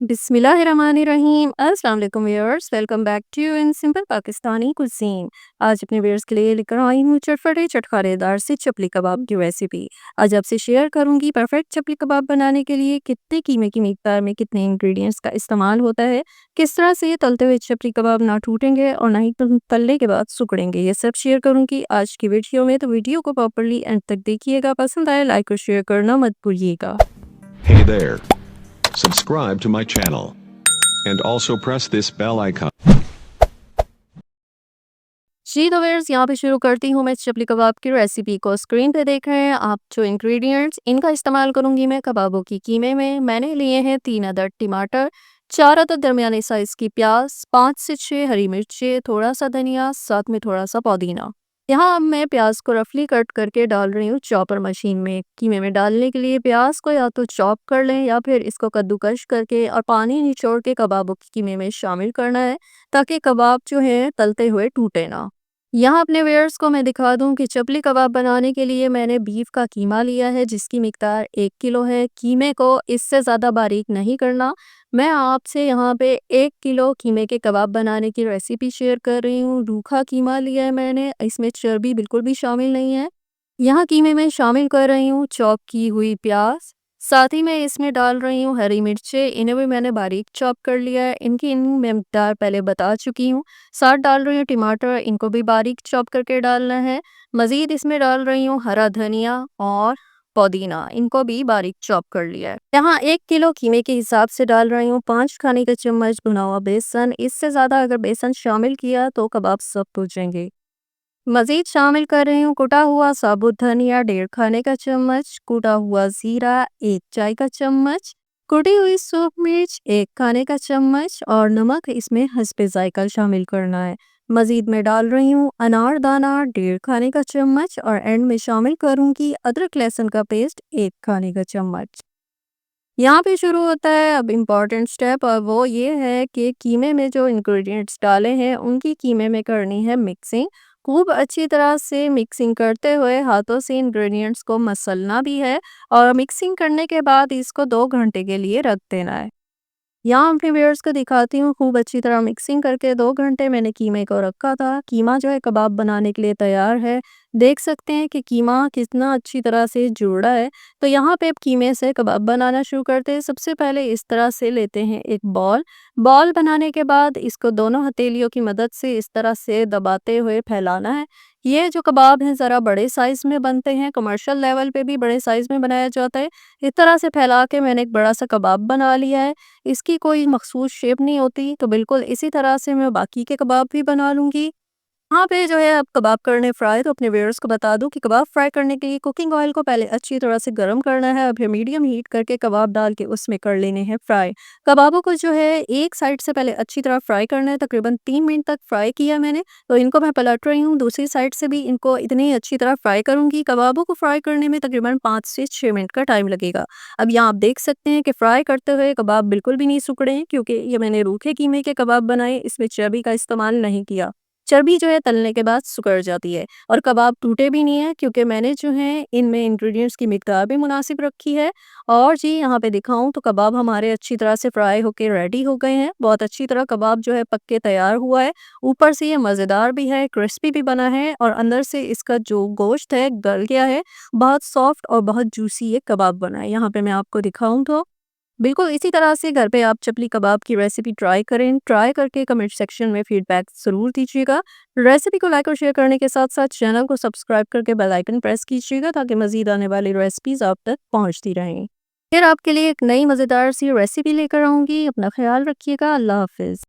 बिस्मिल्लाहिर्रहमानिर्रहीम। अस्सलाम वालेकुम viewers, welcome back to in simple Pakistani cuisine. आज अपने व्यूअर्स के लिए लेकर आई हूँ चटपटे चटखारेदार से चपली कबाब की रेसिपी। आज आपसे शेयर करूँगी परफेक्ट चपली कबाब बनाने के लिए कितने कीमे की मिकदार में कितने इंग्रेडिएंट्स का इस्तेमाल होता है, किस तरह से तलते हुए चपली कबाब ना टूटेंगे और ना ही तलने के बाद सिकुड़ेंगे, ये सब शेयर करूँगी आज की वीडियो में। तो वीडियो को प्रॉपरली एंड तक देखिएगा, पसंद आए लाइक और शेयर करना मत भूलिएगा। Hey there. Subscribe to my channel. And also press this bell icon. जी तो व्यूअर्स, यहाँ पे शुरू करती हूँ मैं चपली कबाब की रेसिपी को। स्क्रीन पे देख रहे हैं आप जो इंग्रेडिएंट्स, इनका इस्तेमाल करूँगी मैं कबाबों की कीमे में। मैंने लिए हैं 3 अदद टमाटर, 4 अदद दरमियाने साइज़ की प्याज, 5 से 6 हरी मिर्चें, थोड़ा सा धनिया, साथ में थोड़ा सा पुदीना। यहाँ अब मैं प्याज को रफली कट करके डाल रही हूँ चॉपर मशीन में। कीमे में डालने के लिए प्याज को या तो चॉप कर लें या फिर इसको कद्दूकश करके और पानी निचोड़ के कबाबों की कीमे में शामिल करना है, ताकि कबाब जो है तलते हुए टूटे ना। यहाँ अपने व्यूअर्स को मैं दिखा दूँ कि चपली कबाब बनाने के लिए मैंने बीफ का कीमा लिया है, जिसकी मिकदार 1 किलो है। कीमे को इससे ज़्यादा बारीक नहीं करना। मैं आपसे यहाँ पे 1 किलो कीमे के कबाब बनाने की रेसिपी शेयर कर रही हूँ। रूखा कीमा लिया है मैंने, इसमें चर्बी बिल्कुल भी शामिल नहीं है। यहाँ कीमे में शामिल कर रही हूँ चॉप की हुई प्याज, साथ ही मैं इसमें डाल रही हूँ हरी मिर्चें, इन्हें भी मैंने बारीक चॉप कर लिया है। इनकी मैं मिकदार पहले बता चुकी हूँ। साथ डाल रही हूँ टमाटर, इनको भी बारीक चॉप करके डालना है। मज़ीद इसमें डाल रही हूँ हरा धनिया और पुदीना, इनको भी बारीक चॉप कर लिया है। यहाँ 1 किलो कीमे के हिसाब से डाल रही हूँ 5 खाने का चम्मच भुना हुआ बेसन। इससे ज़्यादा अगर बेसन शामिल किया तो कबाब सख्त हो जाएंगे। मज़ीद शामिल कर रही हूँ कुटा हुआ साबुत धनिया 1.5 खाने का चम्मच, कुटा हुआ ज़ीरा 1 चाय का चम्मच, कुटी हुई सूख मिर्च 1 खाने का चम्मच और नमक इसमें हस्बे ज़ायका शामिल करना है। मज़ीद मैं डाल रही हूँ अनार दाना 1.5 खाने का चम्मच और एंड में शामिल करूँगी अदरक लहसुन का पेस्ट 1 खाने का चम्मच। यहाँ पे शुरू होता है अब इम्पॉर्टेंट स्टेप, और वो ये है कि कीमे में जो इंग्रेडिएंट्स डाले हैं उनकी कीमे में करनी है मिक्सिंग। खूब अच्छी तरह से मिक्सिंग करते हुए हाथों से इंग्रेडिएंट्स को मसलना भी है और मिक्सिंग करने के बाद इसको 2 घंटे के लिए रख देना है। यहाँ अपने व्यूअर्स को दिखाती हूँ, खूब अच्छी तरह मिक्सिंग करके 2 घंटे मैंने कीमे को रखा था। कीमा जो है कबाब बनाने के लिए तैयार है। देख सकते हैं कि कीमा कितना अच्छी तरह से जुड़ा है। तो यहाँ पे अब कीमे से कबाब बनाना शुरू करते हैं। सबसे पहले इस तरह से लेते हैं एक बॉल। बॉल बनाने के बाद इसको दोनों हथेलियों की मदद से इस तरह से दबाते हुए फैलाना है। ये जो कबाब हैं ज़रा बड़े साइज़ में बनते हैं, कमर्शियल लेवल पे भी बड़े साइज़ में बनाया जाता है। इस तरह से फैला के मैंने एक बड़ा सा कबाब बना लिया है। इसकी कोई मखसूस शेप नहीं होती, तो बिल्कुल इसी तरह से मैं बाकी के कबाब भी बना लूँगी। यहाँ पे जो है अब कबाब करने फ्राई, तो अपने व्यूअर्स को बता दूं कि कबाब फ्राई करने के लिए कुकिंग ऑयल को पहले अच्छी तरह से गर्म करना है और फिर मीडियम हीट करके कबाब डाल के उसमें कर लेने हैं फ्राई। कबाबों को जो है एक साइड से पहले अच्छी तरह फ्राई करना है, तकरीबन 3 मिनट तक फ्राई किया मैंने। तो इनको मैं पलट रही हूँ, दूसरी साइड से भी इनको इतनी अच्छी तरह फ्राई करूँगी। कबाबों को फ्राई करने में तकरीबन 5 से 6 मिनट का टाइम लगेगा। अब यहाँ आप देख सकते हैं कि फ्राई करते हुए कबाब बिल्कुल भी नहीं सिकुड़े हैं, क्योंकि ये मैंने रूखे कीमे के कबाब बनाए, इसमें चर्बी का इस्तेमाल नहीं किया। चर्बी जो है तलने के बाद सिकुड़ जाती है और कबाब टूटे भी नहीं है, क्योंकि मैंने जो है इनमें इंग्रेडिएंट्स की मिकदार भी मुनासिब रखी है। और जी यहाँ पे दिखाऊं तो कबाब हमारे अच्छी तरह से फ्राई होके रेडी हो गए हैं। बहुत अच्छी तरह कबाब जो है पक के तैयार हुआ है। ऊपर से ये मज़ेदार भी है, क्रिस्पी भी बना है और अंदर से इसका जो गोश्त है गल गया है। बहुत सॉफ्ट और बहुत जूसी ये कबाब बना है। यहाँ पे मैं आपको दिखाऊं तो बिल्कुल इसी तरह से घर पे आप चपली कबाब की रेसिपी ट्राई करें। ट्राई करके कमेंट सेक्शन में फीडबैक ज़रूर दीजिएगा। रेसिपी को लाइक और शेयर करने के साथ साथ चैनल को सब्सक्राइब करके बेल आइकन प्रेस कीजिएगा, ताकि मज़ीद आने वाली रेसिपीज़ आप तक पहुंचती रहें। फिर आपके लिए एक नई मज़ेदार सी रेसिपी लेकर आऊँगी। अपना ख्याल रखिएगा। अल्लाह हाफ़िज़।